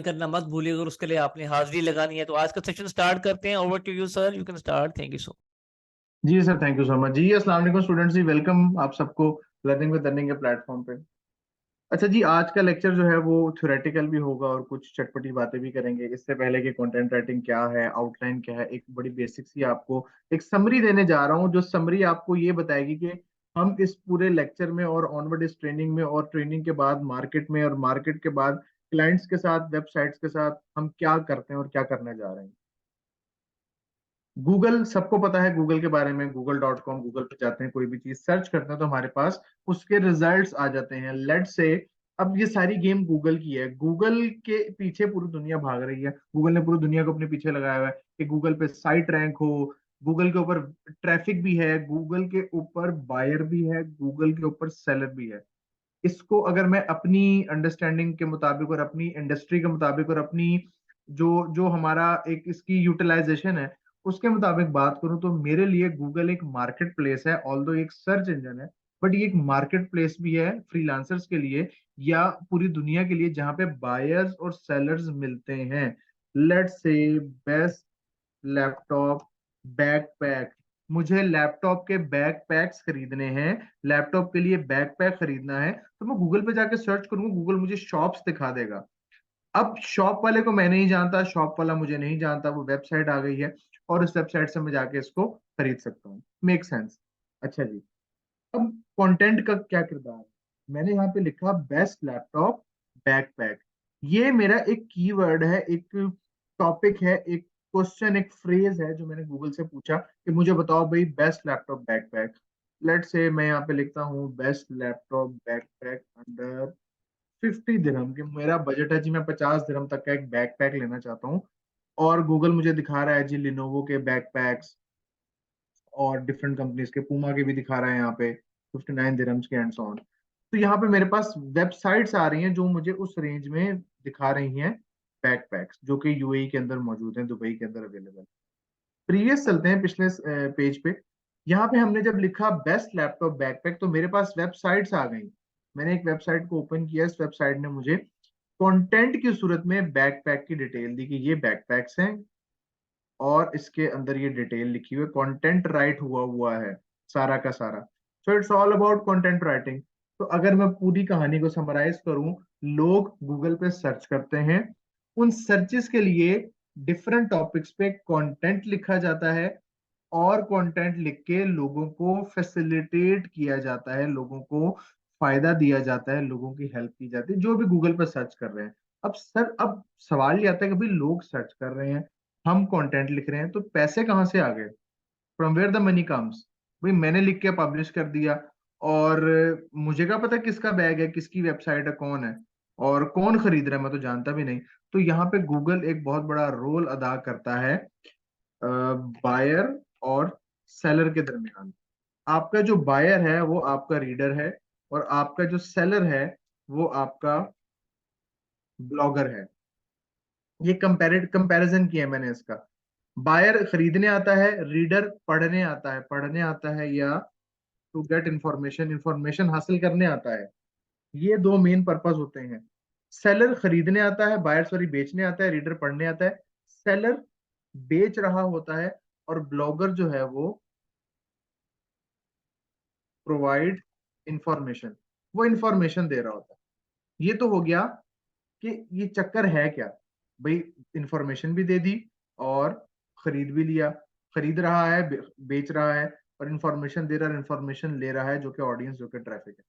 करना मत भूलिएगा, और उसके लिए आपने हाजिरी लगानी है। तो आज का सेशन स्टार्ट करते हैं। Over to you sir, you can start. Thank you so. जी sir, thank you so much जी। अस्सलाम वालेकुम स्टूडेंट्स जी, वेलकम आप सबको लर्निंग विद अर्निंग के प्लेटफॉर्म पे। अच्छा जी, आज का लेक्चर जो है वो थ्योरेटिकल भी होगा और कुछ चटपटी बातें भी करेंगे। इससे पहले कि कंटेंट राइटिंग क्या है, आउटलाइन क्या है, एक बड़ी बेसिक सी आपको एक समरी देने जा रहा हूँ, जो समरी आपको ये बताएगी कि हम इस पूरे लेक्चर में और ऑनवर्ड इस ट्रेनिंग में और ट्रेनिंग के बाद मार्केट में और मार्केट के बाद क्लाइंट्स के साथ, वेबसाइट्स के साथ हम क्या करते हैं और क्या करने जा रहे हैं। गूगल सबको पता है, गूगल के बारे में google.com, गूगल पे जाते हैं, कोई भी चीज सर्च करते हैं तो हमारे पास उसके रिजल्ट्स आ जाते हैं। लेट से अब ये सारी गेम गूगल की है, गूगल के पीछे पूरी दुनिया भाग रही है, गूगल ने पूरी दुनिया को अपने पीछे लगाया हुआ है कि गूगल पे साइट रैंक हो, गूगल के ऊपर ट्रैफिक भी है, गूगल के ऊपर बायर भी है, गूगल के ऊपर सेलर भी है। इसको अगर मैं अपनी अंडरस्टैंडिंग के मुताबिक और अपनी इंडस्ट्री के मुताबिक और अपनी जो जो हमारा एक इसकी यूटिलाइजेशन है उसके मुताबिक बात करूं तो मेरे लिए गूगल एक मार्केट प्लेस है, ऑल्दो एक सर्च इंजन है, बट ये एक मार्केट प्लेस भी है फ्रीलांसर्स के लिए या पूरी दुनिया के लिए, जहां पे बायर्स और सेलर्स मिलते हैं। Let's say best laptop backpack, मुझे लैपटॉप के बैकपैक्स खरीदने हैं, लैपटॉप के लिए बैकपैक खरीदना है, तो मैं गूगल पे जाके सर्च करूंगा, गूगल मुझे शॉप्स दिखा देगा। अब शॉप वाले को मैं नहीं जानता, शॉप वाला मुझे नहीं जानता, वो वेबसाइट आ गई है और उस वेबसाइट से मैं जाके इसको खरीद सकता हूँ। Make sense? अच्छा जी, अब कंटेंट का क्या किरदार है? मैंने यहाँ पे लिखा बेस्ट लैपटॉप बैकपैक। ये मेरा एक कीवर्ड है, एक टॉपिक है, एक क्वेश्चन, एक फ्रेज है जो मैंने गूगल से पूछा कि मुझे बताओ भाई बेस्ट लैपटॉप बैकपैक। लेट से मैं यहाँ पे लिखता हूँ बेस्ट लैपटॉप बैकपैक अंडर 50 दिरहम, कि मेरा बजट है जी, मैं 50 दिरहम तक का एक बैकपैक लेना चाहता हूँ। और गूगल मुझे दिखा रहा है जी लिनोवो के बैकपैक्स और डिफरेंट कंपनीज के, पूमा के भी दिखा रहा है यहाँ पे 59 दिरहम्स के एंड सो ऑन। तो यहाँ पे मेरे पास वेबसाइट्स आ रही हैं जो मुझे उस रेंज में दिखा रही हैं बैकपैक्स, जो कि यूएई के अंदर मौजूद हैं, दुबई के अंदर अवेलेबल। प्रीवियस चलते हैं, पिछले पेज पे। यहाँ पे हमने जब लिखा बेस्ट लैपटॉप बैकपैक तो मेरे पास वेबसाइट्स आ गई। मैंने एक वेबसाइट को ओपन किया, इस वेबसाइट ने मुझे कंटेंट की सूरत में बैकपैक की डिटेल दी कि ये बैकपैक्स हैं और इसके अंदर ये डिटेल लिखी हुई है, कंटेंट राइट हुआ हुआ है सारा का सारा। So it's all about content writing. तो अगर मैं पूरी कहानी को समराइज करूं, लोग गूगल पे सर्च करते हैं, उन सर्चेस के लिए डिफरेंट टॉपिक्स पे कंटेंट लिखा जाता है और कंटेंट लिख के लोगों को फैसिलिटेट किया जाता है, लोगों को फायदा दिया जाता है, लोगों की हेल्प की जाती है जो भी गूगल पर सर्च कर रहे हैं। अब सर, अब सवाल ये आता है कि भाई लोग सर्च कर रहे हैं, हम कंटेंट लिख रहे हैं, तो पैसे कहाँ से आ गए? From where the money comes? भाई मैंने लिख के पब्लिश कर दिया और मुझे क्या पता किसका बैग है, किसकी वेबसाइट है, कौन है और कौन खरीद रहा है, मैं तो जानता भी नहीं। तो यहाँ पे गूगल एक बहुत बड़ा रोल अदा करता है बायर और सेलर के दरमियान। आपका जो बायर है वो आपका रीडर है और आपका जो सेलर है वो आपका ब्लॉगर है। ये कंपैरिजन किया है मैंने इसका। बायर खरीदने आता है, रीडर पढ़ने आता है, या टू गेट इंफॉर्मेशन, इंफॉर्मेशन हासिल करने आता है। ये दो मेन पर्पस होते हैं। सेलर खरीदने आता है, बायर सॉरी बेचने आता है, रीडर पढ़ने आता है। सेलर बेच रहा होता है और ब्लॉगर जो है वो प्रोवाइड इंफॉर्मेशन, वो इंफॉर्मेशन दे रहा होता है। ये तो हो गया कि ये चक्कर है क्या। भाई इंफॉर्मेशन भी दे दी और खरीद भी लिया, खरीद रहा है, बेच रहा है और इंफॉर्मेशन दे रहा है, इंफॉर्मेशन ले रहा है, जो कि ऑडियंस, जो कि ट्रैफिक है।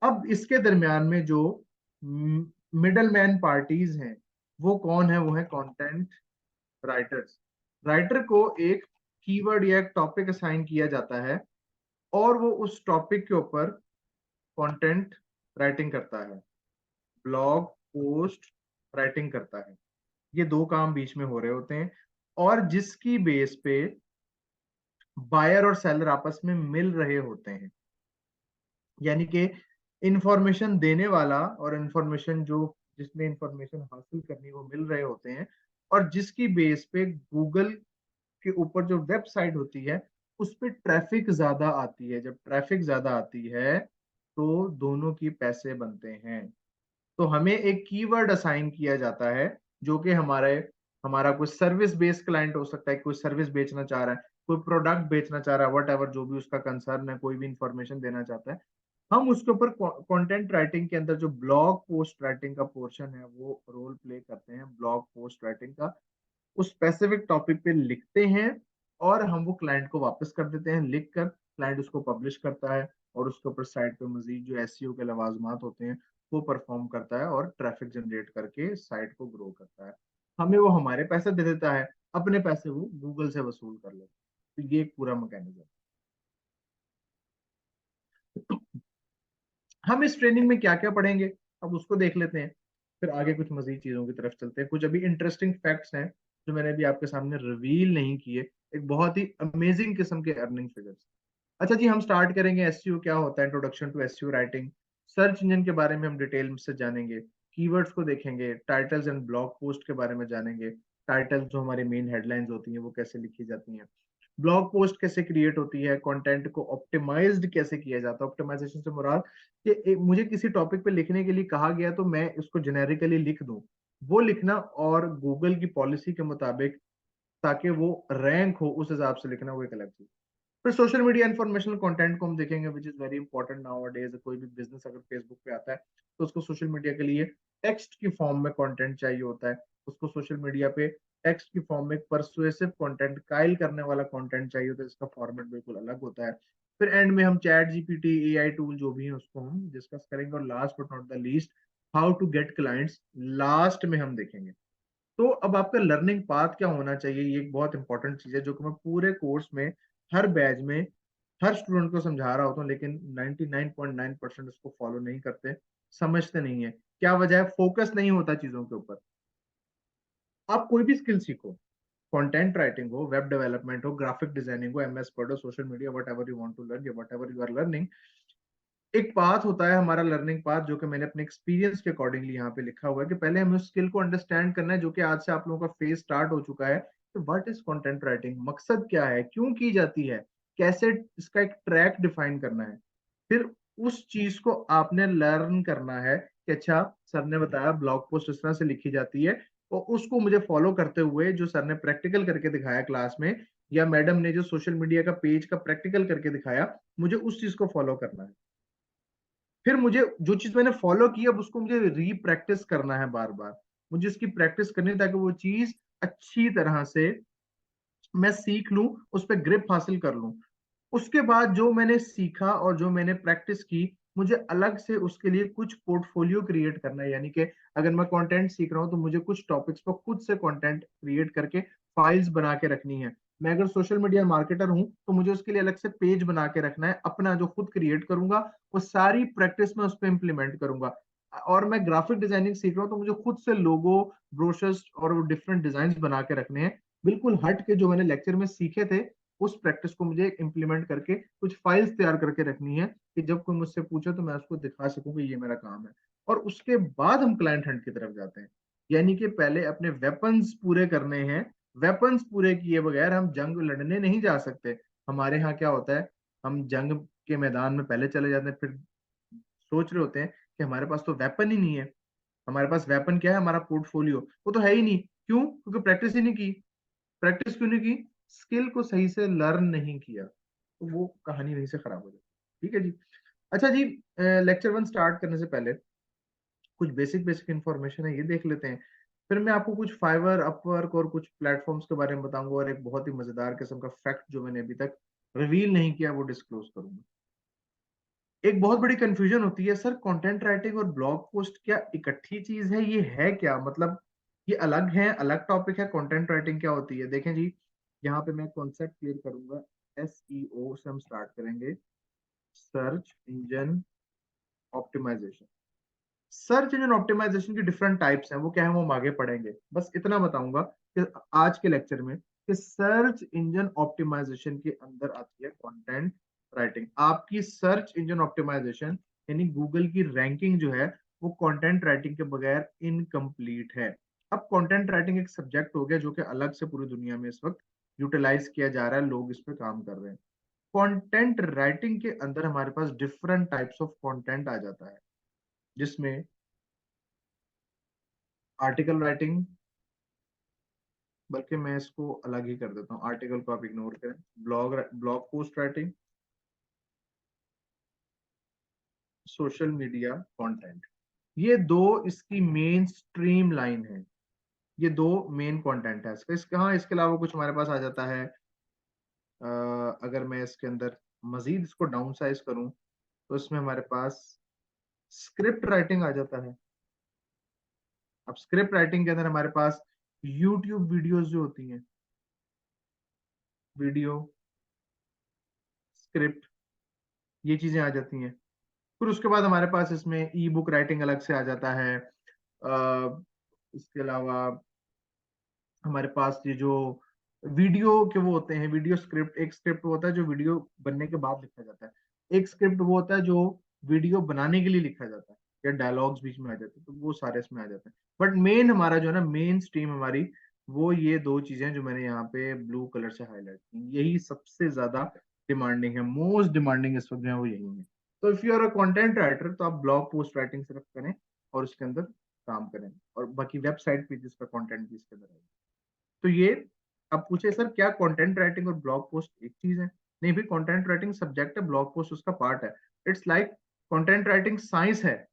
अब इसके दरमियान में जो मिडल मैन पार्टीज हैं वो कौन है? वो है कंटेंट राइटर्स। राइटर को एक कीवर्ड या एक टॉपिक असाइन किया जाता है और वो उस टॉपिक के ऊपर कंटेंट राइटिंग करता है, ब्लॉग पोस्ट राइटिंग करता है। ये दो काम बीच में हो रहे होते हैं और जिसकी बेस पे बायर और सेलर आपस में मिल रहे होते हैं। यानी कि इंफॉर्मेशन देने वाला और इंफॉर्मेशन जो जिसने इंफॉर्मेशन हासिल करनी वो मिल रहे होते हैं, और जिसकी बेस पे गूगल के ऊपर जो वेबसाइट होती है उस पर ट्रैफिक ज्यादा आती है। जब ट्रैफिक ज्यादा आती है तो दोनों की पैसे बनते हैं। तो हमें एक कीवर्ड असाइन किया जाता है जो कि हमारा कोई सर्विस बेस्ड क्लाइंट हो सकता है, कोई सर्विस बेचना चाह रहा है, कोई प्रोडक्ट बेचना चाह रहा है, वट एवर जो भी उसका कंसर्न है, कोई भी इंफॉर्मेशन देना चाहता है, हम उसके ऊपर कंटेंट राइटिंग के अंदर जो ब्लॉग पोस्ट राइटिंग का पोर्शन है वो रोल प्ले करते हैं। ब्लॉग पोस्ट राइटिंग का उस स्पेसिफिक टॉपिक पे लिखते हैं और हम वो क्लाइंट को वापस कर देते हैं। लिख कर क्लाइंट उसको पब्लिश करता है और उसके ऊपर साइट पे मजीद जो एसईओ के लवाजमात होते हैं वो परफॉर्म करता है और ट्रैफिक जनरेट करके साइट को ग्रो करता है। हमें वो हमारे पैसे दे देता है, अपने पैसे वो गूगल से वसूल कर लेता है। तो ये एक पूरा मैकेनिज्म। हम इस ट्रेनिंग में क्या क्या पढ़ेंगे, अब उसको देख लेते हैं, फिर आगे कुछ मजीद चीजों की तरफ चलते हैं। कुछ अभी इंटरेस्टिंग फैक्ट्स हैं जो मैंने अभी आपके सामने रिवील नहीं किए, एक बहुत ही अमेजिंग किस्म के अर्निंग फिगर्स। अच्छा जी, हम स्टार्ट करेंगे एसईओ क्या होता है, introduction to SEO writing. Search engine के बारे में हम डिटेल से जानेंगे, कीवर्ड्स को देखेंगे, टाइटल्स एंड ब्लॉग पोस्ट के बारे में जानेंगे। टाइटल्स जो हमारी मेन हेडलाइंस होती हैं वो कैसे लिखी जाती हैं, ब्लॉग पोस्ट कैसे क्रिएट होती है, कंटेंट को ऑप्टिमाइज्ड कैसे किया जाता है। ऑप्टिमाइजेशन से मुराद कि मुझे किसी टॉपिक पे लिखने के लिए कहा गया तो मैं इसको जेनेरिकली लिख दूं, वो लिखना, और गूगल की पॉलिसी के मुताबिक ताकि वो रैंक हो उस हिसाब से लिखना, वो एक अलग चीज। फिर सोशल मीडिया इन्फॉर्मेशनल कंटेंट को हम देखेंगे which is very important now days. कोई भी बिजनेस अगर फेसबुक पे आता है तो उसको सोशल मीडिया के लिए टेक्स्ट की फॉर्म में कंटेंट चाहिए होता है, उसको सोशल मीडिया पे टेक्स्ट की फॉर्म में परसुएसिव कंटेंट, कायल करने वाला कंटेंट चाहिए होता है, इसका फॉर्मेट बिल्कुल अलग होता है। फिर एंड में हम चैट जीपीटी, एआई टूल जो भी है उसको हम डिस्कस करेंगे, और last but not the least how to get clients last में हम देखेंगे। तो अब आपका लर्निंग पाथ क्या होना चाहिए, ये एक बहुत इंपॉर्टेंट चीज है जो कि मैं पूरे कोर्स में हर बैच में हर स्टूडेंट को समझा रहा होता हूँ, लेकिन 99.9% उसको फॉलो नहीं करते, समझते नहीं है। क्या वजह है? फोकस नहीं होता चीजों के ऊपर। आप कोई भी स्किल सीखो, कंटेंट राइटिंग हो, वेब डेवलपमेंट हो, ग्राफिक डिजाइनिंग हो, एमएस वर्ड हो, social media, whatever you want to learn या whatever you are learning, एक पाथ होता है हमारा लर्निंग पाथ जो कि मैंने अपने एक्सपीरियंस के अकॉर्डिंगली यहाँ पे लिखा हुआ है कि पहले हमें उस स्किल को अंडरस्टैंड करना है, जो कि आज से आप लोगों का फेज स्टार्ट हो चुका है। तो व्हाट इज कंटेंट राइटिंग, मकसद क्या है, क्यों की जाती है, कैसे इसका एक ट्रैक डिफाइन करना है। फिर उस चीज को आपने लर्न करना है कि अच्छा सर ने बताया ब्लॉग पोस्ट इस तरह से लिखी जाती है, और उसको मुझे फॉलो करते हुए जो सर ने प्रैक्टिकल करके दिखाया क्लास में, या मैडम ने जो सोशल मीडिया का पेज का प्रैक्टिकल करके दिखाया, मुझे उस चीज को फॉलो करना है। फिर मुझे जो चीज मैंने फॉलो की अब उसको मुझे रीप्रैक्टिस करना है बार बार, मुझे इसकी प्रैक्टिस करनी है ताकि वो चीज अच्छी तरह से मैं सीख लूं, उस पर ग्रिप हासिल कर लूं। उसके बाद जो मैंने सीखा और जो मैंने प्रैक्टिस की, मुझे अलग से उसके लिए कुछ पोर्टफोलियो क्रिएट करना है। यानी कि अगर मैं कंटेंट सीख रहा हूँ तो मुझे कुछ टॉपिक्स पर खुद से कंटेंट क्रिएट करके फाइल्स बना के रखनी है। मैं अगर सोशल मीडिया मार्केटर हूँ तो मुझे उसके लिए अलग से पेज बना के रखना है अपना, जो खुद क्रिएट करूंगा, वो सारी प्रैक्टिस में उस पर इंप्लीमेंट करूंगा। और मैं ग्राफिक डिजाइनिंग सीख रहा हूँ तो मुझे खुद से लोगो, ब्रोशर्स और डिफरेंट डिजाइन बना के रखने हैं, बिल्कुल हट के जो मैंने लेक्चर में सीखे थे। उस प्रैक्टिस को मुझे इंप्लीमेंट करके कुछ फाइल्स तैयार करके रखनी है कि जब कोई मुझसे पूछे तो मैं उसको दिखा सकूं कि ये मेरा काम है। और उसके बाद हम क्लाइंट हंट की तरफ जाते हैं। यानी कि पहले अपने वेपन्स पूरे करने हैं, वेपन्स पूरे किए बगैर हम जंग लड़ने नहीं जा सकते। हमारे यहाँ क्या होता है, हम जंग के मैदान में पहले चले जाते हैं, फिर सोच रहे होते हैं कि हमारे पास तो वेपन ही नहीं है। हमारे पास वेपन क्या है, हमारा पोर्टफोलियो, वो तो है ही नहीं। क्यों? क्योंकि प्रैक्टिस ही नहीं की। प्रैक्टिस क्यों नहीं की? स्किल को सही से लर्न नहीं किया, तो वो कहानी वहीं से खराब हो जाती। ठीक है जी। अच्छा जी, लेक्चर वन स्टार्ट करने से पहले कुछ बेसिक बेसिक इंफॉर्मेशन है, ये देख लेते हैं। फिर मैं आपको कुछ फाइवर, अपवर्क और कुछ प्लेटफॉर्म्स के बारे में बताऊंगा, और एक बहुत ही मजेदार किस्म का फैक्ट जो मैंने अभी तक रिवील नहीं किया वो डिस्क्लोज करूंगा। एक बहुत बड़ी कंफ्यूजन होती है, सर कंटेंट राइटिंग और ब्लॉग पोस्ट क्या इकट्ठी चीज है, ये है क्या, मतलब ये अलग है, अलग टॉपिक है? कंटेंट राइटिंग क्या होती है? देखें जी, यहाँ पे मैं कॉन्सेप्ट क्लियर करूंगा। एसईओ से हम स्टार्ट करेंगे, search engine optimisation. Search engine optimisation की डिफरेंट टाइप्स हैं, वो क्या है वो हम आगे पढ़ेंगे। बस इतना बताऊंगा कि आज के लेक्चर में कि सर्च इंजन ऑप्टिमाइजेशन के अंदर आती है कंटेंट राइटिंग। आपकी सर्च इंजन ऑप्टिमाइजेशन यानी गूगल की रैंकिंग जो है वो कंटेंट राइटिंग के बगैर इनकम्प्लीट है। अब कंटेंट राइटिंग एक सब्जेक्ट हो गया जो कि अलग से पूरी दुनिया में इस वक्त यूटिलाइज किया जा रहा है, लोग इस पे काम कर रहे हैं। कंटेंट राइटिंग के अंदर हमारे पास डिफरेंट टाइप्स ऑफ कंटेंट आ जाता है, जिसमें आर्टिकल राइटिंग, बल्कि मैं इसको अलग ही कर देता हूँ, आर्टिकल को आप इग्नोर करें। Blog blog post writing, social media content, ये दो इसकी मेन स्ट्रीम लाइन है, ये दो मेन कंटेंट है इसका। हाँ, इसके अलावा कुछ हमारे पास आ जाता है। अगर मैं इसके अंदर मजीद इसको डाउन साइज करूं तो इसमें हमारे पास स्क्रिप्ट राइटिंग आ जाता है। अब स्क्रिप्ट राइटिंग के अंदर हमारे पास यूट्यूब वीडियोस जो होती हैं, वीडियो स्क्रिप्ट, ये चीजें आ जाती हैं। फिर उसके बाद हमारे पास इसमें ई बुक राइटिंग अलग से आ जाता है। इसके अलावा हमारे पास ये जो वीडियो के वो होते हैं, वीडियो स्क्रिप्ट, एक स्क्रिप्ट वो होता है जो वीडियो बनने के बाद लिखा जाता है, एक स्क्रिप्ट वो होता है जो वीडियो बनाने के लिए लिखा जाता है, या डायलॉग्स बीच में आ जाते हैं, तो वो सारे इसमें आ जाते हैं। बट मेन हमारा जो है ना, मेन स्ट्रीम हमारी, वो ये दो चीजें जो मैंने यहाँ पे ब्लू कलर से हाईलाइट की, यही सबसे ज्यादा डिमांडिंग है, मोस्ट डिमांडिंग इस वक्त जो है वो यही है। तो if you are a content writer तो आप ब्लॉग पोस्ट राइटिंग सिर्फ करें और उसके अंदर काम करें, और बाकी वेबसाइट पेजेस का कंटेंट भी इसके अंदर है। तो ये, अब पूछे सर क्या कंटेंट राइटिंग और ब्लॉग पोस्ट एक चीज है? नहीं भाई, कंटेंट राइटिंग सब्जेक्ट है, ब्लॉग पोस्ट उसका पार्ट है। It's like content writing science है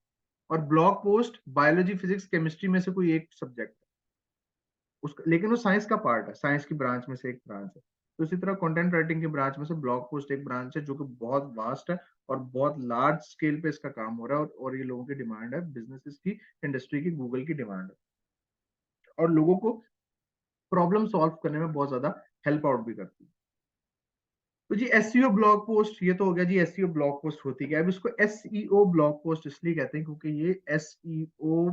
और blog post biology physics chemistry में से कोई एक सब्जेक्ट है उसका, लेकिन वो साइंस का पार्ट है, साइंस की ब्रांच में से एक ब्रांच है। तो इसी तरह कंटेंट राइटिंग की ब्रांच में से ब्लॉग पोस्ट एक ब्रांच है, जो कि बहुत वास्ट है और बहुत लार्ज स्केल पे इसका काम हो रहा है, और ये लोगों की डिमांड है, बिजनेसेस की, इंडस्ट्री की, गूगल की डिमांड है, और लोगों को प्रॉब्लम सॉल्व करने में बहुत ज्यादा हेल्प आउट भी करती है। तो जी एसईओ ब्लॉग पोस्ट ये तो हो गया जी, एसईओ ब्लॉग पोस्ट होती क्या है। अब इसको एसईओ ब्लॉग पोस्ट इसलिए कहते हैं क्योंकि ये एसईओ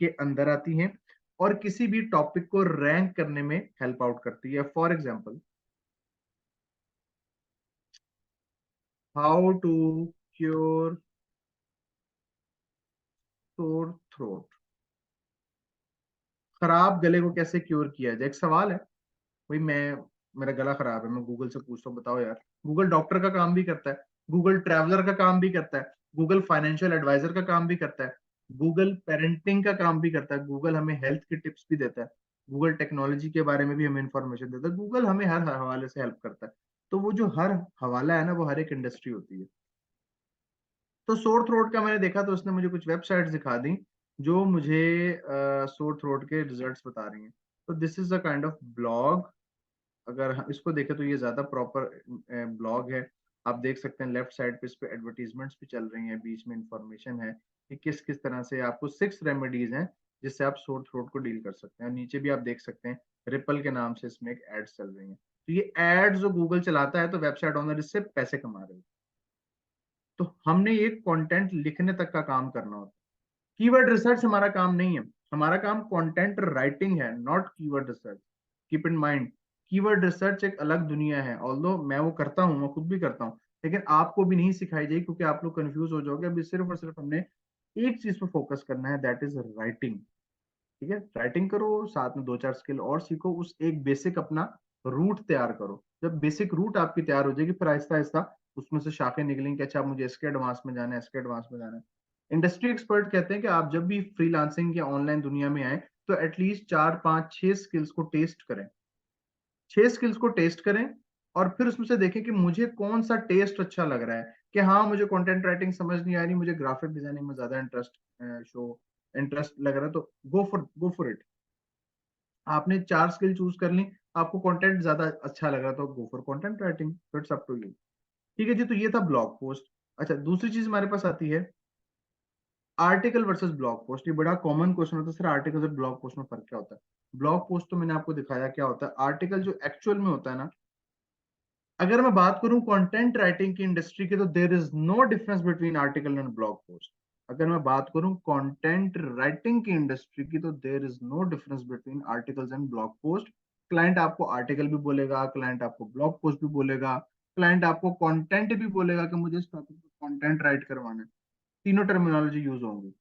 के अंदर आती हैं और किसी भी टॉपिक को रैंक करने में हेल्प आउट करती है। For example, how to cure sore throat, खराब गले को कैसे क्योर किया जाए, एक सवाल है। भाई मैं, मेरा गला खराब है, मैं गूगल से पूछता हूँ बताओ यार। गूगल डॉक्टर का काम भी करता है, गूगल ट्रैवलर का काम भी करता है, गूगल फाइनेंशियल एडवाइजर का काम भी करता है, गूगल पेरेंटिंग का काम भी करता है, गूगल हमें हेल्थ की टिप्स भी देता है, गूगल टेक्नोलॉजी के बारे में भी हमें इंफॉर्मेशन देता है, गूगल हमें हर हवाले से हेल्प करता है। तो वो जो हर हवाला है ना, वो हर एक इंडस्ट्री होती है। तो सोर थ्रोट का मैंने देखा तो उसने मुझे कुछ वेबसाइट्स दिखा दी जो मुझे सोर थ्रोट के रिजल्ट्स बता रही हैं। तो this is a kind of blog. अगर इसको देखें तो ये ज्यादा प्रॉपर ब्लॉग है। आप देख सकते हैं लेफ्ट साइड पे इस पे एडवर्टीजमेंट्स भी चल रही हैं, बीच में इंफॉर्मेशन है कि किस किस तरह से आपको 6 रेमेडीज हैं जिससे आप सोर थ्रोट को डील कर सकते हैं। नीचे भी आप देख सकते हैं रिपल के नाम से इसमें एक एड्स चल रही हैं। तो ये एड्स जो गूगल चलाता है तो वेबसाइट ओनर इससे पैसे कमा रहे हैं। तो हमने ये कंटेंट लिखने तक का काम करना होता है। कीवर्ड रिसर्च हमारा काम नहीं है, हमारा काम कंटेंट राइटिंग है, not keyword research. Keep in mind, keyword research एक अलग दुनिया है, ऑल्दो मैं वो करता हूँ, मैं खुद भी करता हूँ, लेकिन आपको भी नहीं सिखाई जाएगी क्योंकि आप लोग कंफ्यूज हो जाओगे। अभी सिर्फ और सिर्फ हमने एक चीज पे फोकस करना है, दैट इज राइटिंग। ठीक है, राइटिंग करो, साथ में दो चार स्किल और सीखो, उस एक बेसिक अपना रूट तैयार करो। जब बेसिक रूट आपकी तैयार हो जाएगी फिर आहिस्ता आहिस्ता उसमें से शाखें निकलेंगी कि अच्छा मुझे इसके एडवांस में जाना है, इसके एडवांस में जाना है। इंडस्ट्री एक्सपर्ट कहते हैं कि आप जब भी फ्रीलांसिंग या ऑनलाइन दुनिया में आए तो एटलीस्ट 4 5 6 स्किल्स को टेस्ट करें, 6 स्किल्स को टेस्ट करें, और फिर उसमें से देखें कि मुझे कौन सा टेस्ट अच्छा लग रहा है। कि हाँ मुझे कंटेंट राइटिंग समझ नहीं आ रही, मुझे ग्राफिक डिजाइनिंग में ज्यादा इंटरेस्ट लग रहा है, तो गो फॉर इट। आपने 4 स्किल चूज कर ली, आपको कंटेंट ज्यादा अच्छा लग रहा तो go for content writing, it's up to you. ठीक है जी, तो ये था ब्लॉग पोस्ट। अच्छा, दूसरी चीज हमारे पास आती है आर्टिकल वर्सेस ब्लॉग पोस्ट। ये बड़ा कॉमन क्वेश्चन होता है, सर आर्टिकल और ब्लॉग पोस्ट में फर्क क्या होता है? ब्लॉग पोस्ट तो मैंने आपको दिखाया क्या होता है, आर्टिकल जो एक्चुअल में होता है ना, अगर मैं बात करूं कंटेंट राइटिंग की इंडस्ट्री की, तो there is no difference between article and blog post. अगर मैं बात करूं कंटेंट राइटिंग की इंडस्ट्री की, तो there is no difference between articles and blog post. Client आपको आर्टिकल भी बोलेगा, क्लाइंट आपको ब्लॉग पोस्ट भी बोलेगा, क्लाइंट आपको कंटेंट भी बोलेगा कि मुझे इस टॉपिक पर कंटेंट राइट करवाना है। तीनों टर्मिनोलॉजी यूज होंगी।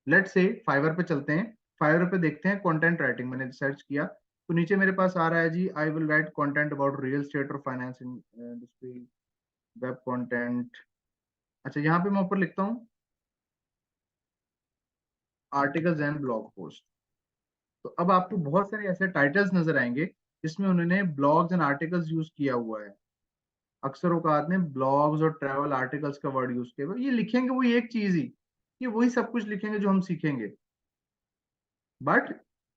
लेट से फाइवर पे चलते हैं, फाइवर पे देखते हैं कंटेंट राइटिंग। मैंने सर्च किया तो नीचे मेरे पास आ रहा है जी, I will write content about real estate और फाइनेंस इंडस्ट्री, वेब कंटेंट। अच्छा, यहाँ पे मैं ऊपर लिखता हूँ आर्टिकल्स एंड ब्लॉग पोस्ट। तो अब आपको बहुत सारे ऐसे टाइटल्स नजर आएंगे जिसमें उन्होंने ब्लॉग्स एंड आर्टिकल्स यूज किया हुआ है। अक्सर औकात में ब्लॉग्स और ट्रैवल आर्टिकल्स का वर्ड यूज किया हुआ है। ये लिखेंगे वही एक चीज ही, ये वही सब कुछ लिखेंगे जो हम सीखेंगे, बट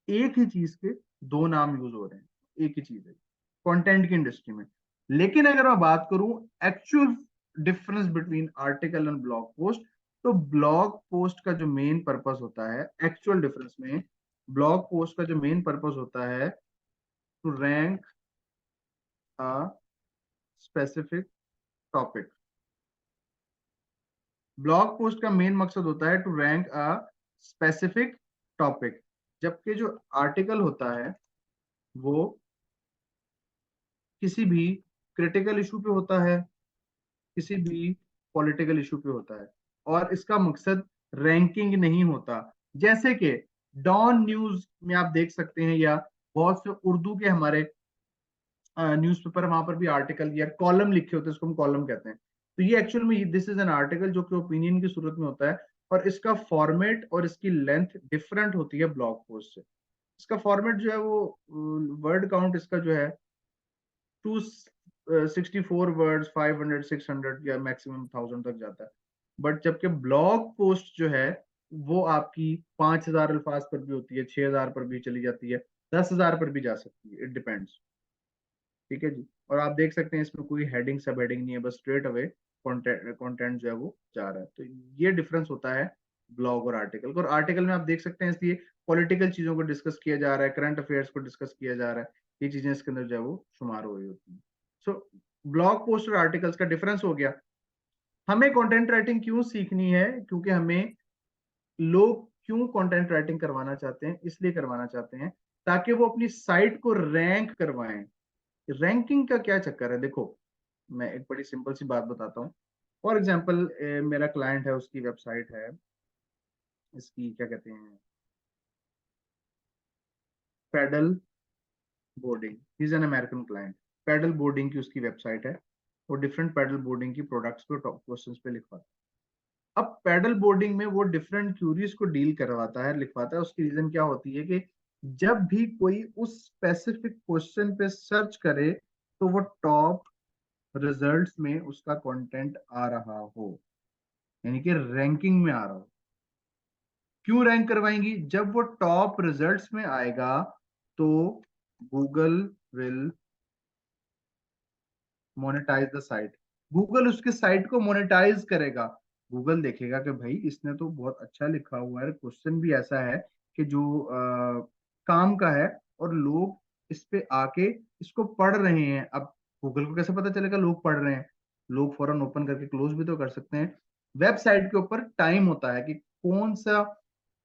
एक ही चीज के दो नाम यूज हो रहे हैं, एक ही चीज है कंटेंट की इंडस्ट्री में। लेकिन अगर मैं बात करूं actual difference between article and blog post, तो ब्लॉग पोस्ट का जो मेन पर्पस होता है एक्चुअल डिफरेंस में, ब्लॉग पोस्ट का जो मेन पर्पस होता है to rank a specific topic. Blog post का मेन मकसद होता है to rank a specific topic, जबकि जो आर्टिकल होता है वो किसी भी क्रिटिकल इशू पे होता है, किसी भी पॉलिटिकल इशू पे होता है, और इसका मकसद रैंकिंग नहीं होता। जैसे कि डॉन न्यूज में आप देख सकते हैं, या बहुत से उर्दू के हमारे न्यूज़पेपर, वहां पर भी आर्टिकल या कॉलम लिखे होते हैं, इसको हम कॉलम कहते हैं। तो ये एक्चुअल में दिस इज एन आर्टिकल जो कि ओपिनियन की सूरत में होता है, और इसका फॉर्मेट और इसकी लेंथ डिफरेंट होती है ब्लॉग पोस्ट से। इसका फॉर्मेट जो है वो वर्ड काउंट इसका जो है 264 वर्ड्स, 500, 600 या मैक्सिमम 1000 तक जाता है। बट जबकि ब्लॉग पोस्ट जो है वो आपकी 5000 अल्फाज पर भी होती है, 6000 पर भी चली जाती है, 10,000 पर भी जा सकती है, इट डिपेंड्स। ठीक है जी। और आप देख सकते हैं इसमें कोई हेडिंग सब हेडिंग नहीं है, बस स्ट्रेट अवे कंटेंट कंटेंट जो है वो जा रहा है। तो ये डिफरेंस होता है ब्लॉग और आर्टिकल का। और आर्टिकल में आप देख सकते हैं इसलिए पॉलिटिकल चीजों को डिस्कस किया जा रहा है, करंट अफेयर्स को डिस्कस किया जा रहा है, ये चीजें इसके अंदर जो है वो शुमार हो रही होती हैं। सो ब्लॉग पोस्ट और आर्टिकल्स का डिफरेंस हो गया। हमें कंटेंट राइटिंग क्यों सीखनी है? क्योंकि हमें लोग क्यों कंटेंट राइटिंग करवाना चाहते हैं, इसलिए करवाना चाहते हैं ताकि वो अपनी साइट को रैंक करवाएं। रैंकिंग का क्या चक्कर है? देखो, मैं एक बड़ी सिंपल सी बात बताता हूँ। फॉर एग्जाम्पल, मेरा क्लाइंट है, उसकी वेबसाइट है, इसकी क्या कहते हैं, pedal boarding, is an American client. Pedal boarding की उसकी वेबसाइट है, वो डिफरेंट पेडल बोर्डिंग की प्रोडक्ट्स पे टॉप क्वेश्चंस पे लिखवाता है। अब पेडल बोर्डिंग में वो डिफरेंट क्यूरीज को डील करवाता है, लिखवाता है। उसकी रीजन क्या होती है कि जब भी कोई उस स्पेसिफिक क्वेश्चन पे सर्च करे तो वो टॉप रिजल्ट्स में उसका कंटेंट आ रहा हो, यानी कि रैंकिंग में आ रहा हो। क्यों रैंक करवाएंगी? जब वो टॉप रिजल्ट्स में आएगा तो Google will monetise the site. Google उसके साइट को मोनेटाइज करेगा। गूगल देखेगा कि भाई इसने तो बहुत अच्छा लिखा हुआ है, क्वेश्चन भी ऐसा है कि जो काम का है, और लोग इस पे आके इसको पढ़ रहे हैं। अब गूगल को कैसे पता चलेगा लोग पढ़ रहे हैं? लोग फौरन ओपन करके क्लोज भी तो कर सकते हैं। वेबसाइट के ऊपर टाइम होता है कि कौन सा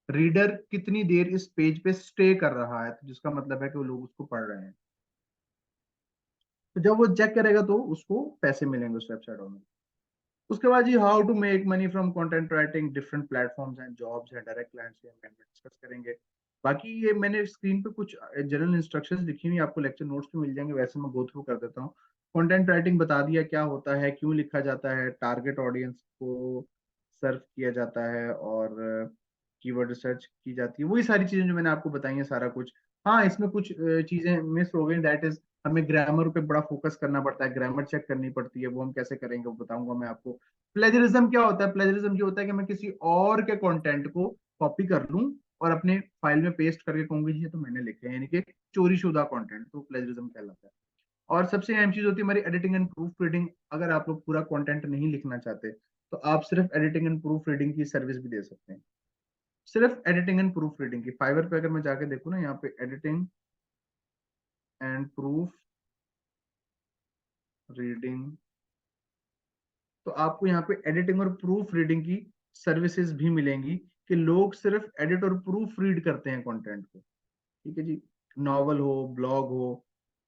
रीडर कितनी देर इस पेज पे स्टे कर रहा है, तो जिसका मतलब है कि वो लोग उसको पढ़ रहे हैं। तो जब वो चेक करेगा तो उसको पैसे मिलेंगे उस वेबसाइट में। उसके बाद जी, how to make money from content writing, different platforms and jobs हैं, डायरेक्ट क्लाइंट्स हैं, डिस्कस करेंगे। बाकी ये मैंने स्क्रीन पे कुछ जनरल इंस्ट्रक्शंस लिखी हुई, आपको लेक्चर नोट्स में मिल जाएंगे, वैसे मैं गो थ्रू कर देता हूँ। कंटेंट राइटिंग बता दिया क्या होता है, क्यों लिखा जाता है, टारगेट ऑडियंस को सर्व किया जाता है, और कीवर्ड रिसर्च की जाती है, वही सारी चीजें जो मैंने आपको बताई हैं, सारा कुछ। हाँ, इसमें कुछ चीजें मिस हो गई, दैट इज हमें ग्रामर पे बड़ा फोकस करना पड़ता है, ग्रामर चेक करनी पड़ती है, वो हम कैसे करेंगे वो बताऊंगा मैं आपको। प्लेजरिज्म क्या होता है? प्लेजरिज्म ये होता है कि मैं किसी और के कंटेंट को कॉपी कर लूं और अपने फाइल में पेस्ट करके कहूंगी ये तो मैंने लिखे हैं, यानी कि चोरी शुदा कंटेंट, तो प्लेजरिज्म कहलाता है। और सबसे अहम चीज होती है हमारी एडिटिंग एंड प्रूफ रीडिंग। अगर आप लोग पूरा कंटेंट नहीं लिखना चाहते तो आप सिर्फ एडिटिंग एंड प्रूफ रीडिंग की सर्विस भी दे सकते हैं। सिर्फ एडिटिंग एंड प्रूफ रीडिंग की, फाइवर पे अगर मैं जाके देखूँ ना, यहाँ पे एडिटिंग एंड प्रूफ रीडिंग, तो आपको यहाँ पे एडिटिंग और प्रूफ रीडिंग की सर्विसेज भी मिलेंगी कि लोग सिर्फ एडिट और प्रूफ रीड करते हैं कंटेंट को। ठीक है जी। नॉवल हो, ब्लॉग हो,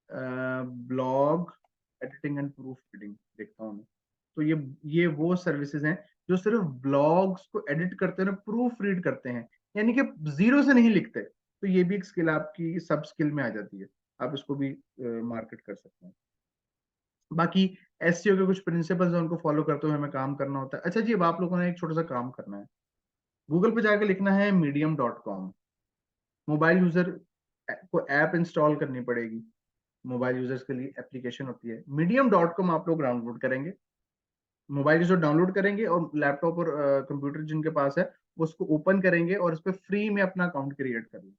blog editing and proof reading देखता हूँ मैं। तो ये वो सर्विसेज हैं जो सिर्फ ब्लॉग्स को एडिट करते हैं, प्रूफ रीड करते हैं, यानी कि जीरो से नहीं लिखते। तो ये भी एक स्किल आपकी सब स्किल में आ जाती है, आप इसको भी मार्केट कर सकते हैं। बाकी एसईओ के कुछ प्रिंसिपल्स हैं, उनको फॉलो करते हुए हमें काम करना होता है। अच्छा जी, अब आप लोगों ने एक छोटा सा काम करना है, गूगल पे जाके लिखना है medium.com। मोबाइल यूजर को ऐप इंस्टॉल करनी पड़ेगी, मोबाइल यूजर्स के लिए एप्लीकेशन होती है। medium.com आप लोग डाउनलोड करेंगे, मोबाइल यूजर डाउनलोड करेंगे और लैपटॉप और कंप्यूटर जिनके पास है उसको ओपन करेंगे और इस पे फ्री में अपना अकाउंट क्रिएट कर लेंगे।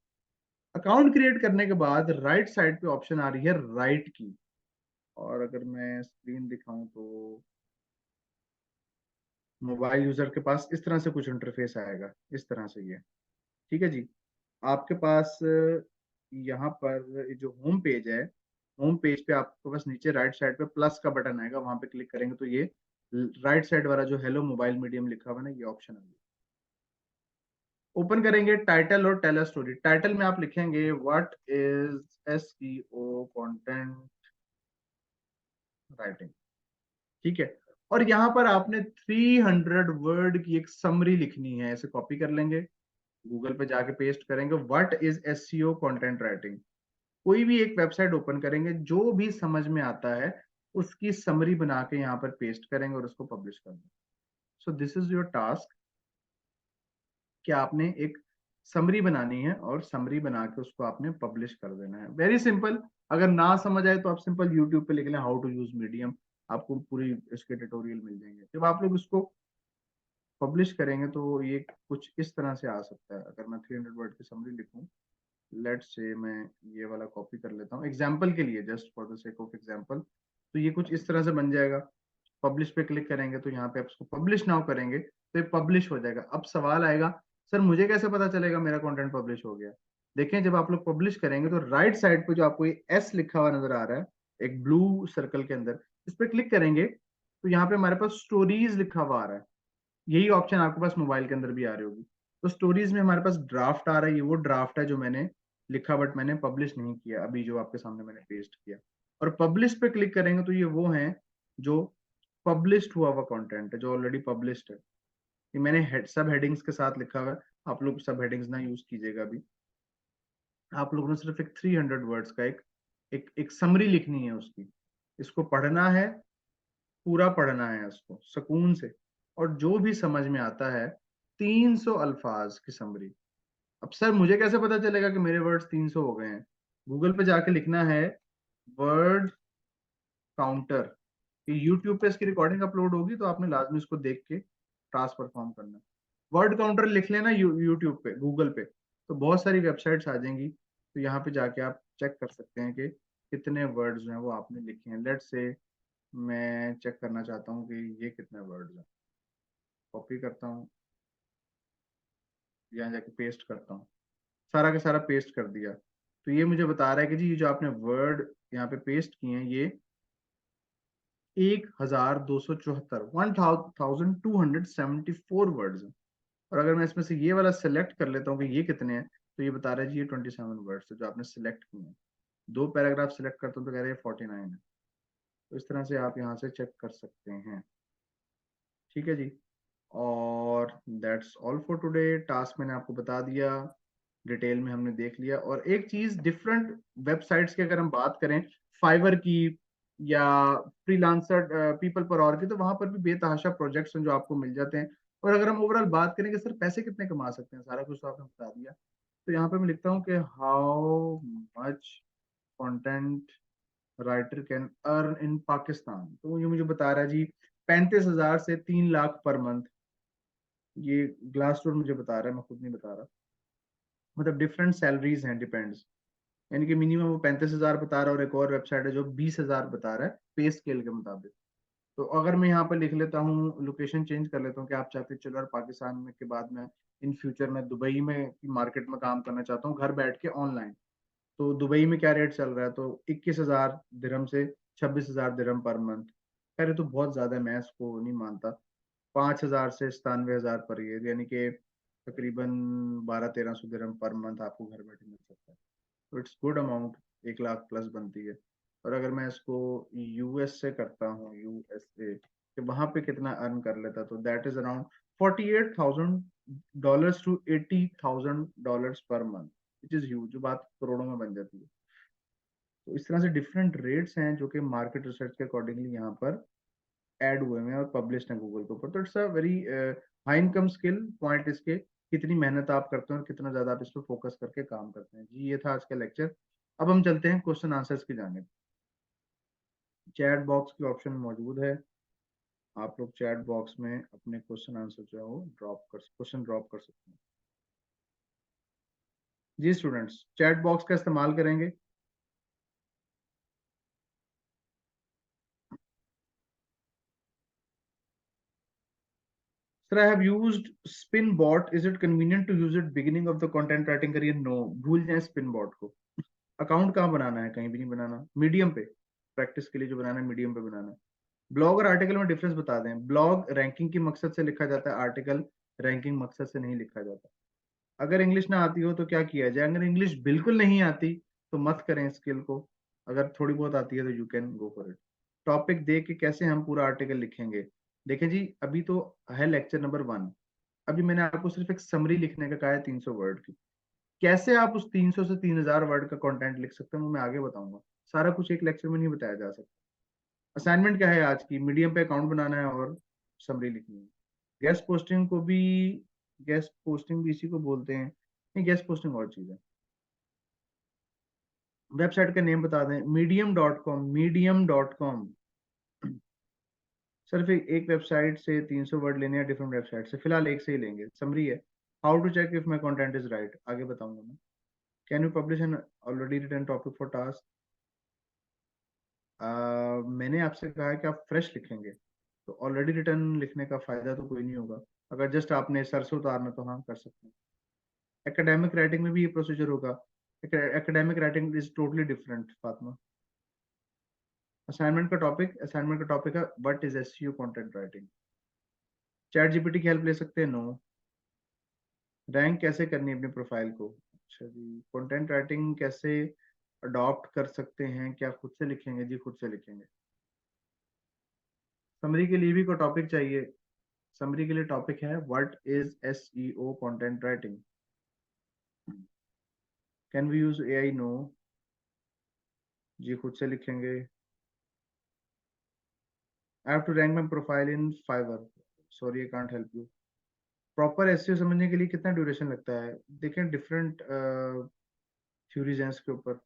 अकाउंट क्रिएट करने के बाद राइट साइड पे ऑप्शन आ रही है राइट की, और अगर मैं स्क्रीन दिखाऊं तो मोबाइल यूजर के पास इस तरह से कुछ इंटरफेस आएगा, इस तरह से ये, ठीक है जी। आपके पास यहाँ पर ये जो होम पेज है, होम पेज पे आपके पास नीचे राइट साइड पे प्लस का बटन आएगा, वहां पे क्लिक करेंगे तो ये राइट साइड वाला जो हेलो मोबाइल मीडियम लिखा हुआ है ना, ये ऑप्शन आ गया। ओपन करेंगे टाइटल और टेल अ स्टोरी। टाइटल में आप लिखेंगे what is SEO content writing, ठीक है। और यहाँ पर आपने 300 वर्ड की एक समरी लिखनी है, इसे कॉपी कर लेंगे, गूगल पे जाके पेस्ट करेंगे what is SEO content writing. कोई भी एक वेबसाइट ओपन करेंगे, जो भी समझ में आता है उसकी समरी बना के यहाँ पर पेस्ट करेंगे और उसको पब्लिश कर देंगे। So this is your task कि आपने एक समरी बनानी है और समरी बना के उसको आपने पब्लिश कर देना है। Very simple. अगर ना समझ आए तो आप सिंपल यूट्यूब पे लिख लें हाउ टू यूज मीडियम, आपको पूरी इसके ट्यूटोरियल मिल जाएंगे। जब आप लोग इसको पब्लिश करेंगे तो ये कुछ इस तरह से आ सकता है। अगर मैं 300 वर्ड की समरी लिखूं, लेट्स से मैं ये वाला कॉपी कर लेता हूँ एग्जाम्पल के लिए, just for the sake of example, तो ये कुछ इस तरह से बन जाएगा। पब्लिश पे क्लिक करेंगे तो यहाँ पे आप इसको पब्लिश नाउ करेंगे तो ये पब्लिश हो जाएगा। अब सवाल आएगा सर मुझे कैसे पता चलेगा मेरा कंटेंट पब्लिश हो गया? देखें, जब आप लोग पब्लिश करेंगे तो राइट साइड पे जो आपको ये एस लिखा हुआ नजर आ रहा है एक ब्लू सर्कल के अंदर, इस पे क्लिक करेंगे तो यहाँ पे हमारे पास स्टोरीज लिखा हुआ आ रहा है। यही ऑप्शन आपके पास मोबाइल के अंदर भी आ रही होगी। तो स्टोरीज में हमारे पास ड्राफ्ट आ रहा है, ये वो ड्राफ्ट है जो मैंने लिखा बट मैंने पब्लिश नहीं किया, अभी जो आपके सामने मैंने पेस्ट किया। और पब्लिश पे क्लिक करेंगे तो ये वो है जो पब्लिश्ड हुआ हुआ कंटेंट है, जो ऑलरेडी पब्लिश्ड है। ये मैंने सब हेडिंग्स के साथ लिखा हुआ है, आप लोग सब हेडिंग्स ना यूज कीजिएगा अभी। आप लोगों ने सिर्फ एक 300 वर्ड्स का एक समरी लिखनी है उसकी, इसको पढ़ना है, पूरा पढ़ना है उसको सुकून से, और जो भी समझ में आता है 300 अल्फाज की समरी। अब सर मुझे कैसे पता चलेगा कि मेरे वर्ड्स 300 हो गए हैं? गूगल पे जाके लिखना है वर्ड काउंटर, यूट्यूब पे इसकी रिकॉर्डिंग अपलोड होगी तो आपने लाजमी इसको देख के टास्क परफॉर्म करना है। वर्ड काउंटर लिख लेना यूट्यूब पे, गूगल पे, तो बहुत सारी वेबसाइट्स आ जाएंगी। तो यहाँ पे जाके आप चेक कर सकते हैं कि कितने वर्ड्स जो हैं वो आपने लिखे हैं। लेट्स से मैं चेक करना चाहता हूँ कि ये कितने वर्ड्स हैं। कॉपी करता हूँ, यहाँ जाके पेस्ट करता हूँ, सारा का सारा पेस्ट कर दिया। तो ये मुझे बता रहा है कि जी ये जो आपने वर्ड यहाँ पे पेस्ट किए हैं ये 1274 1274 वर्ड्स हैं। और अगर मैं इसमें से ये वाला सेलेक्ट कर लेता हूँ कि ये कितने हैं, तो ये बता रहा है जी ये 27 वर्ड्स है जो आपने सिलेक्ट किए हैं। दो पैराग्राफ सिलेक्ट करता हूँ तो कह रहे हैं 49 है। तो इस तरह से आप यहाँ से चेक कर सकते हैं, ठीक है जी। और that's all for today. Task मैंने आपको बता दिया, डिटेल में हमने देख लिया। और एक चीज, डिफरेंट वेबसाइट्स की अगर हम बात करें, फाइवर की या फ्रीलांसर पीपल पर और की, तो वहां पर भी बेतहाशा प्रोजेक्ट्स हैं जो आपको मिल जाते हैं। और अगर हम ओवरऑल बात करें कि सर पैसे कितने कमा सकते हैं, सारा कुछ तो आपने बता दिया। तो यहाँ पे मैं लिखता हूँ कि how much content writer can earn in Pakistan, तो ये मुझे बता रहा है जी 35,000 से 3 लाख पर मंथ। ये ग्लास स्टोर मुझे बता रहा है, मैं खुद नहीं बता रहा। मतलब डिफरेंट सैलरीज हैं, डिपेंड्स। यानी कि मिनिमम वो 35,000 बता रहा है और एक और वेबसाइट है जो 20,000 बता रहा है पे स्केल के मुताबिक। तो अगर मैं यहाँ पर लिख लेता हूँ, लोकेशन चेंज कर लेता हूँ कि आप चाहते चलो और पाकिस्तान में के बाद में इन फ्यूचर में दुबई में मार्केट में काम करना चाहता हूँ घर बैठ के ऑनलाइन, तो दुबई में क्या रेट चल रहा है? तो 21,000 दिरहम से 26,000 दिरहम पर मंथ। खैर ये तो बहुत ज्यादा है, मैं इसको नहीं मानता। 5,000 से 97,000 पर ईयर, यानी कि तकरीबन 1200-1300 दिरहम पर मंथ आपको घर बैठे मिल सकता है। तो it's good amount, 1 lakh plus बनती है। और अगर मैं इसको यूएस से करता हूँ, यूएसए कि वहां पे कितना अर्न कर लेता, तो that is around $48,000 to $80,000 per month, which is huge, जो बात करोड़ों में बन जाती है। तो इस तरह से डिफरेंट रेट्स हैं जो कि मार्केट रिसर्च के अकॉर्डिंगली यहाँ पर ऐड हुए हैं और पब्लिश हैं गूगल के ऊपर। तो it's a very high income skill. Point इसके कितनी मेहनत आप करते हैं और कितना ज्यादा आप इस पर फोकस करके काम करते हैं। जी ये था आज का लेक्चर। अब हम चलते हैं क्वेश्चन आंसर्स की जानिब। चैट बॉक्स की ऑप्शन मौजूद है, आप लोग चैट बॉक्स में अपने क्वेश्चन आंसर जो है वो क्वेश्चन ड्रॉप कर सकते हैं। जी स्टूडेंट्स, चैट बॉक्स का इस्तेमाल करेंगे। Sir I have used spin bot, is it convenient to use it beginning of the content writing career? No, भूल जाएं स्पिन बॉट को। अकाउंट कहाँ बनाना है? कहीं भी नहीं बनाना। मीडियम पे प्रैक्टिस के लिए जो बनाना है मीडियम पे बनाना है। ब्लॉग और आर्टिकल में डिफरेंस बता दें। ब्लॉग रैंकिंग की मकसद से लिखा जाता है, आर्टिकल रैंकिंग मकसद से नहीं लिखा जाता। अगर इंग्लिश ना आती हो तो क्या किया जाए? अगर इंग्लिश बिल्कुल नहीं आती तो मत करें स्किल को, अगर थोड़ी बहुत आती है तो you can go for it. Topic दे के कैसे हम पूरा आर्टिकल लिखेंगे? देखिए जी, अभी तो है लेक्चर नंबर 1। अभी मैंने आपको सिर्फ एक समरी लिखने का कहा है 300 वर्ड की। कैसे आप उस 300 से 3000 वर्ड का कंटेंट लिख सकते हैं वो मैं आगे बताऊंगा। सारा कुछ एक लेक्चर में नहीं बताया जा सकता। असाइनमेंट क्या है आज की? मीडियम पे अकाउंट बनाना है और समरी लिखनी है। गेस्ट पोस्टिंग को भी, गेस्ट पोस्टिंग भी इसी को बोलते हैं। नहीं, गेस्ट पोस्टिंग और चीज है। वेबसाइट का नेम बता दें, medium.com, medium.com। सिर्फ एक वेबसाइट से 300 वर्ड लेने हैं डिफरेंट वेबसाइट से? फिलहाल एक से ही लेंगे। समरी है, how to check if my content is right, आगे बताऊंगा मैं। Can you publish an already written topic for task? मैंने आपसे कहा है कि आप फ्रेश लिखेंगे, तो ऑलरेडी रिटर्न लिखने का फायदा तो कोई नहीं होगा। अगर जस्ट आपने सर से उतारना तो हाँ कर सकते हैं। एकेडमिक राइटिंग में भी ये प्रोसीजर होगा। Academic writing is totally different Fatima. Assignment का टॉपिक है what is SEO content writing. Chat GPT की हेल्प ले सकते हैं? नो। रैंक कैसे करनी है अपनी प्रोफाइल को? अच्छा जी, कंटेंट राइटिंग कैसे अडॉप्ट कर सकते हैं? क्या खुद से लिखेंगे? जी खुद से लिखेंगे। समरी के लिए भी कोई टॉपिक चाहिए? समरी के लिए टॉपिक है what is SEO content writing. Can we use AI? No. जी खुद से लिखेंगे। I have to rank my profile in fibre, sorry I can't help you. Proper SEO समझने के लिए कितना ड्यूरेशन लगता है? देखें डिफरेंट थ्योरीज हैं इसके ऊपर।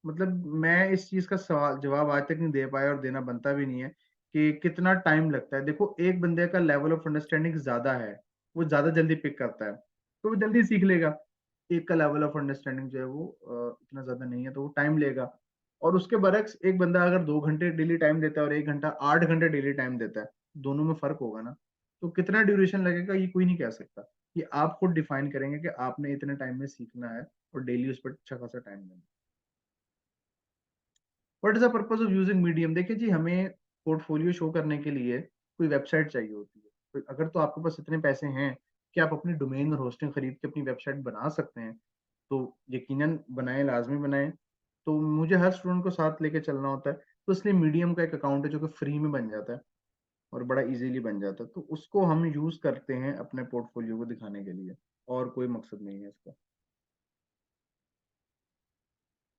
मतलब मैं इस चीज का सवाल जवाब आज तक नहीं दे पाया और देना बनता भी नहीं है कि कितना टाइम लगता है। देखो एक बंदे का लेवल ऑफ अंडरस्टैंडिंग ज्यादा है, वो ज्यादा जल्दी पिक करता है तो वो जल्दी सीख लेगा। एक का लेवल ऑफ अंडरस्टैंडिंग जो है वो इतना ज्यादा नहीं है तो वो टाइम लेगा। और उसके बरक्स एक बंदा अगर 2 घंटे डेली टाइम देता है और एक घंटा 8 घंटे डेली टाइम देता है, दोनों में फर्क होगा ना। तो कितना ड्यूरेशन लगेगा ये कोई नहीं कह सकता। ये आप खुद डिफाइन करेंगे कि आपने इतने टाइम में सीखना है और डेली उस पर अच्छा खासा टाइम देना। What is the purpose of using medium? देखिए जी, हमें पोर्टफोलियो शो करने के लिए कोई वेबसाइट चाहिए होती है। तो अगर तो आपके पास इतने पैसे हैं कि आप अपनी डोमेन और होस्टिंग खरीद के अपनी वेबसाइट बना सकते हैं तो यकीनन बनाएं, लाजमी बनाएं। तो मुझे हर स्टूडेंट को साथ लेके चलना होता है, तो इसलिए मीडियम का एक अकाउंट है जो कि फ्री में बन जाता है और बड़ा इजीली बन जाता है। तो उसको हम यूज करते हैं अपने पोर्टफोलियो को दिखाने के लिए, और कोई मकसद नहीं है इसका।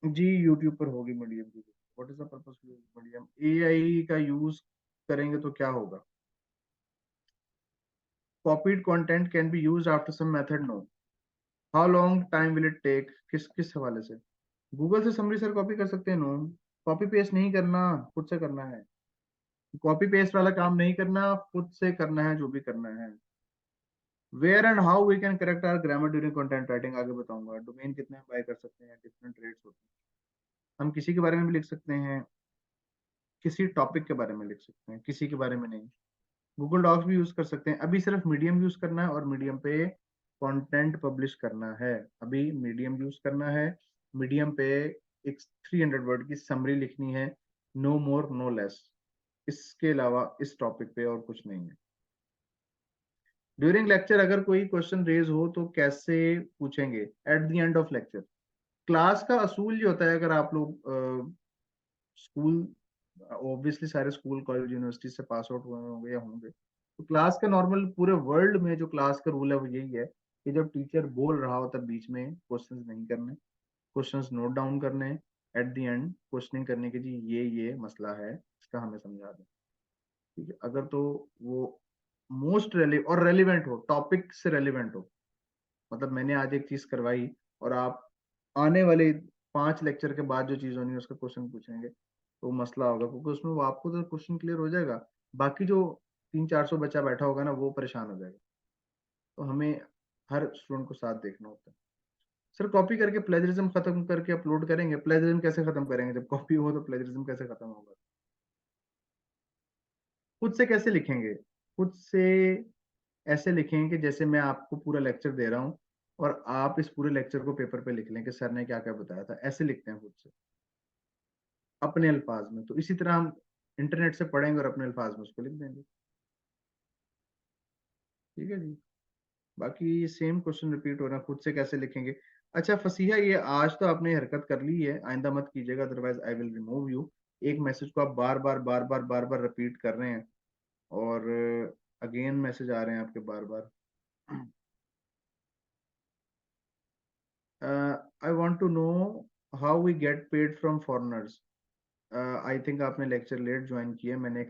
जी यूट्यूब पर होगी मीडियम की। What is the purpose medium? AI का यूज करेंगे तो क्या होगा? Copied content can be used after some method? No. How long time will it take? किस किस हवाले से? गूगल से समरी सर कॉपी कर सकते हैं? नो। कॉपी पेस्ट नहीं करना, खुद से करना है। कॉपी पेस्ट वाला काम नहीं करना, खुद से करना है जो भी करना है। Where and how we can correct our grammar during content writing, आगे बताऊंगा। डोमेन कितने बाय कर सकते हैं? डिफरेंट रेट्स होते हैं। हम किसी के बारे में भी लिख सकते हैं, किसी टॉपिक के बारे में लिख सकते हैं, किसी के बारे में नहीं। गूगल डॉक्स भी यूज कर सकते हैं। अभी सिर्फ मीडियम यूज करना है और मीडियम पे कंटेंट पब्लिश करना है। अभी मीडियम यूज करना है। मीडियम पे एक 300 वर्ड की समरी लिखनी है, नो मोर नो लेस। इसके अलावा इस टॉपिक पे और कुछ नहीं है। ड्यूरिंग लेक्चर अगर कोई क्वेश्चन रेज हो तो कैसे पूछेंगे? At the end of lecture. Class का असूल ये होता है, अगर आप लोग स्कूल, ऑब्वियसली सारे स्कूल कॉलेज यूनिवर्सिटी से पास आउट हुए होंगे या होंगे, तो क्लास का नॉर्मल पूरे वर्ल्ड में जो क्लास का रूल है वो यही है कि जब टीचर बोल रहा होता है बीच में क्वेश्चंस नहीं करने, क्वेश्चंस नोट डाउन करने, एट द एंड क्वेश्चनिंग करने की जी ये मसला है, इसका हमें समझा दें। ठीक है, अगर तो वो मोस्ट और रेलिवेंट हो, टॉपिक से रेलिवेंट हो। मतलब मैंने आज एक चीज करवाई और आप आने वाले 5 लेक्चर के बाद जो चीज होनी है उसका क्वेश्चन पूछेंगे तो मसला होगा, क्योंकि उसमें वो आपको तो क्वेश्चन क्लियर हो जाएगा, बाकी जो 300-400 बच्चा बैठा होगा ना वो परेशान हो जाएगा। तो हमें हर स्टूडेंट को साथ देखना होता है। सर कॉपी करके प्लेजरिज्म खत्म करके अपलोड करेंगे? प्लेजरिज्म कैसे खत्म करेंगे? जब कॉपी हो तो प्लेजरिज्म कैसे खत्म होगा? खुद से कैसे लिखेंगे? खुद से ऐसे लिखेंगे कि जैसे मैं आपको पूरा लेक्चर दे रहा हूँ और आप इस पूरे लेक्चर को पेपर पे लिख लें कि सर ने क्या क्या बताया था, ऐसे लिखते हैं खुद से अपने अल्फाज में। तो इसी तरह हम इंटरनेट से पढ़ेंगे और अपने अल्फाज में उसको लिख देंगे। ठीक है जी। बाकी सेम क्वेश्चन रिपीट हो रहा है, खुद से कैसे लिखेंगे? अच्छा फसीहा, ये आज तो आपने हरकत कर ली है, आइंदा मत कीजिएगा, otherwise I will remove you. एक मैसेज को आप बार बार बार बार बार बार रिपीट कर रहे हैं और अगेन मैसेज आ रहे हैं आपके बार बार। I want to know how we get paid from foreigners. I think आपने लेक्चर लेट ज्वाइन किया, मैंने